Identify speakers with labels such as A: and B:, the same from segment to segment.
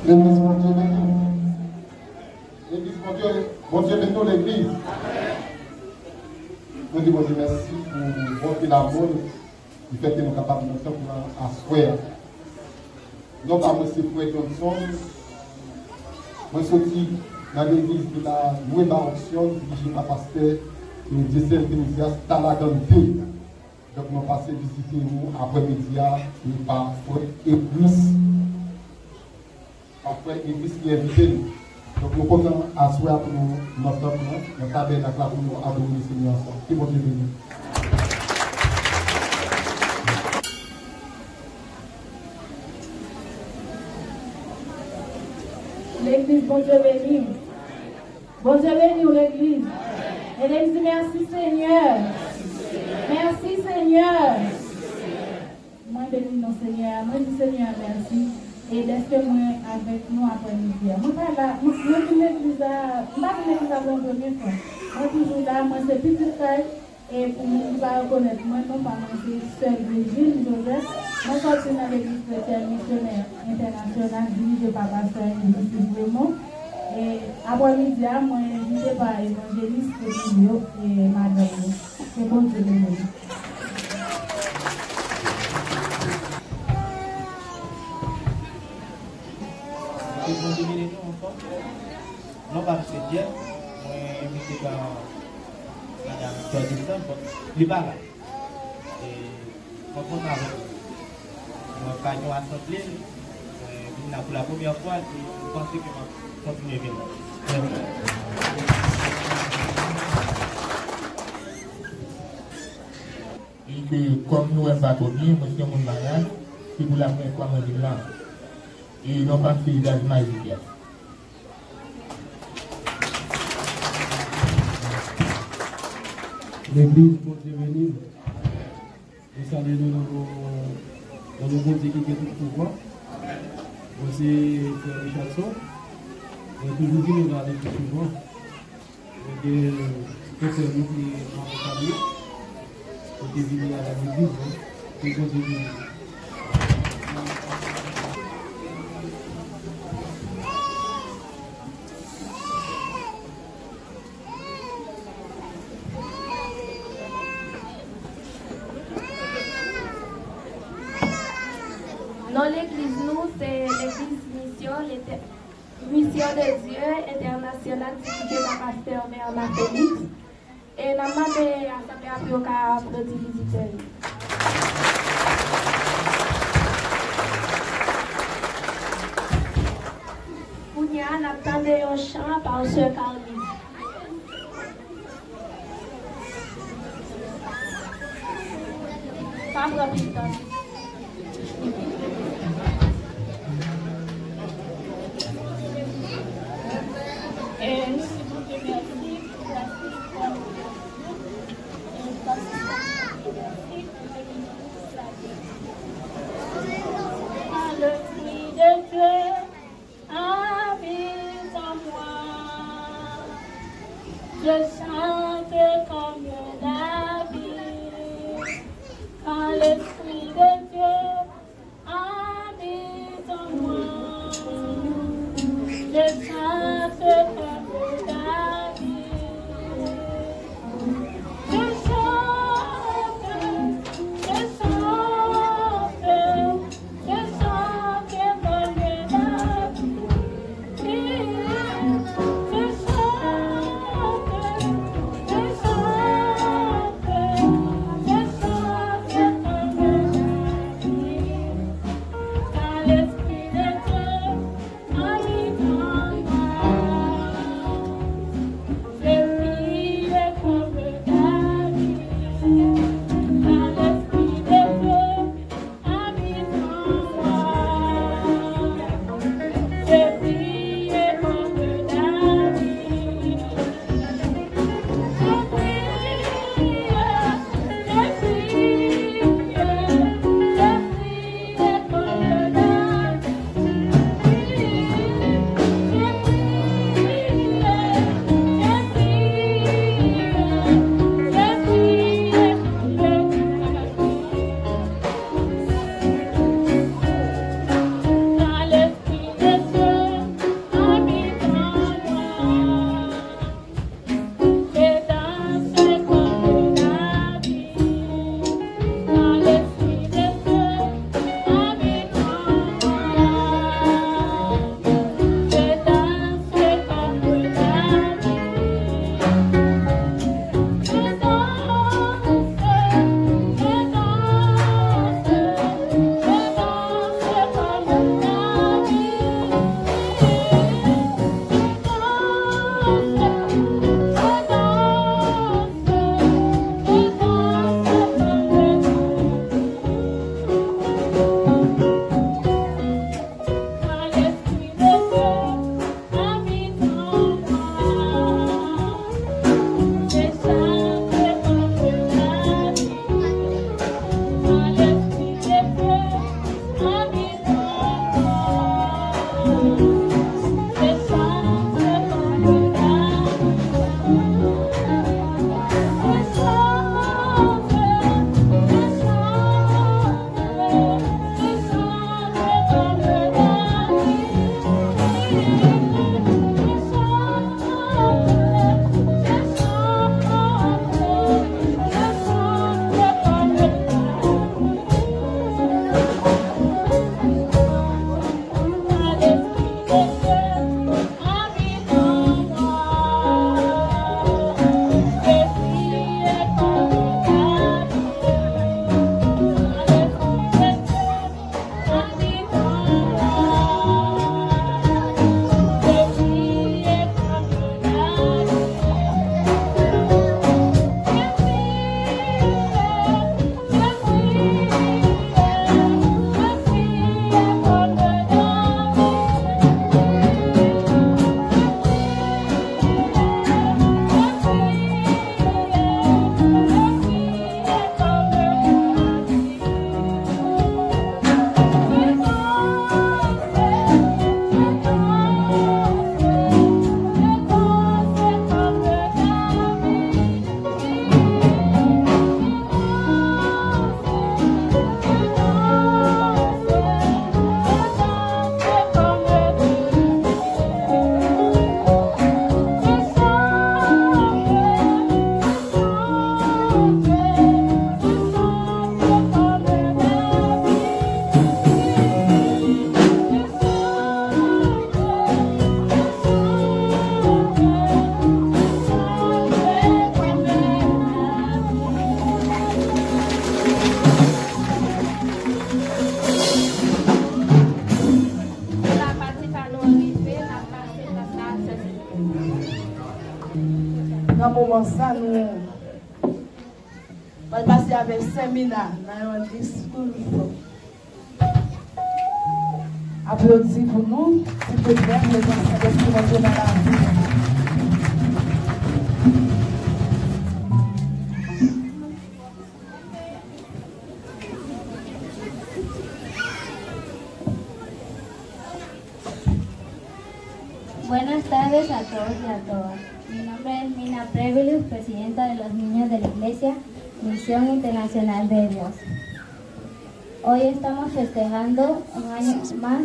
A: L'église, mon Dieu, bénis. L'église, mon Dieu, bénis l'église. Nous disons, bon Dieu, merci pour votre amour qui fait que nous sommes capables de nous asseoir. Non pas M. Fouet Johnson, moi je suis dans l'église de la Nouvelle Option, qui est pasteur du diocèse de Talaganté. Donc nous passons visiter nous après-midi par église. Après l'église qui est invitée. Donc nous pouvons asseoir pour nous, notre temps, notre tabernacle pour nous adorer le Seigneur ensemble. Que bon Dieu bénisse.
B: L'église, bon Dieu béni. Bon Dieu béni l'église. Et l'église dit merci Seigneur. Merci Seigneur. Moi bénis non Seigneur. Moi dis Seigneur merci. Et laissez-moi avec nous après-midi. Moi là, moi suis l'église là, moi l'église là pour la première fois. Moi toujours là, moi c'est petit frère. Et pour nous pas reconnaître, moi non pas moi c'est seule Virgile Joseph. Moi sorti dans l'église chrétienne missionnaire internationale dirigée par pasteur Émile Vraiment. Et après-midi, moi invité par évangéliste et madame. C'est bon Dieu béni.
C: Non, parce que Dieu, moi invité par madame Jordison, il va là. Et quand on a moi, quand nous assemblée, pour la première fois, je pense que je vais continuer à venir.
D: Et que comme nous sommes bâtonniers, nous sommes un mariage, c'est pour la première fois que nous là. Et nous pas fait d'âgement efficace.
E: L'église, bon Dieu béni. Nous saluons dans le bon Dieu qui est tout pouvoir. Aussi, Frère Richardson. Toujours dit, nous allons tout souvent. Et quelques nous qui ont accompagné. Qui est venu à l'église. Et bon Dieu béni.
F: Non, l'église, nous, c'est l'église Mission de Dieu internationale dirigée par pasteur Bernard Félix. Et nous avons demandé à l'Assemblée à applaudir les visiteurs. Nous avons un chant par Sœur Carly. Pas rapide.
G: Et nous vous remercions pour la assistance et l'assistance pédagogique de le fruit de Dieu habite en moi. Je chante comme David. Quand l'Esprit de Dieu habite en moi. Je chante comme David. Je chante comme David. Quand l'Esprit de Dieu habite en moi.
B: grand moment ça, nous allons passer avec séminaire dans un discours. Applaudissez pour nous, s'il vous plaît, les anciens d'esprit vont dans la vie.
H: Buenas tardes a todos y a todas. Mi nombre es Mina Previlus, presidenta de los niños de la Iglesia Misión Internacional de Dios. Hoy estamos festejando un año más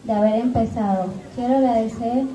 H: de haber empezado. Quiero agradecer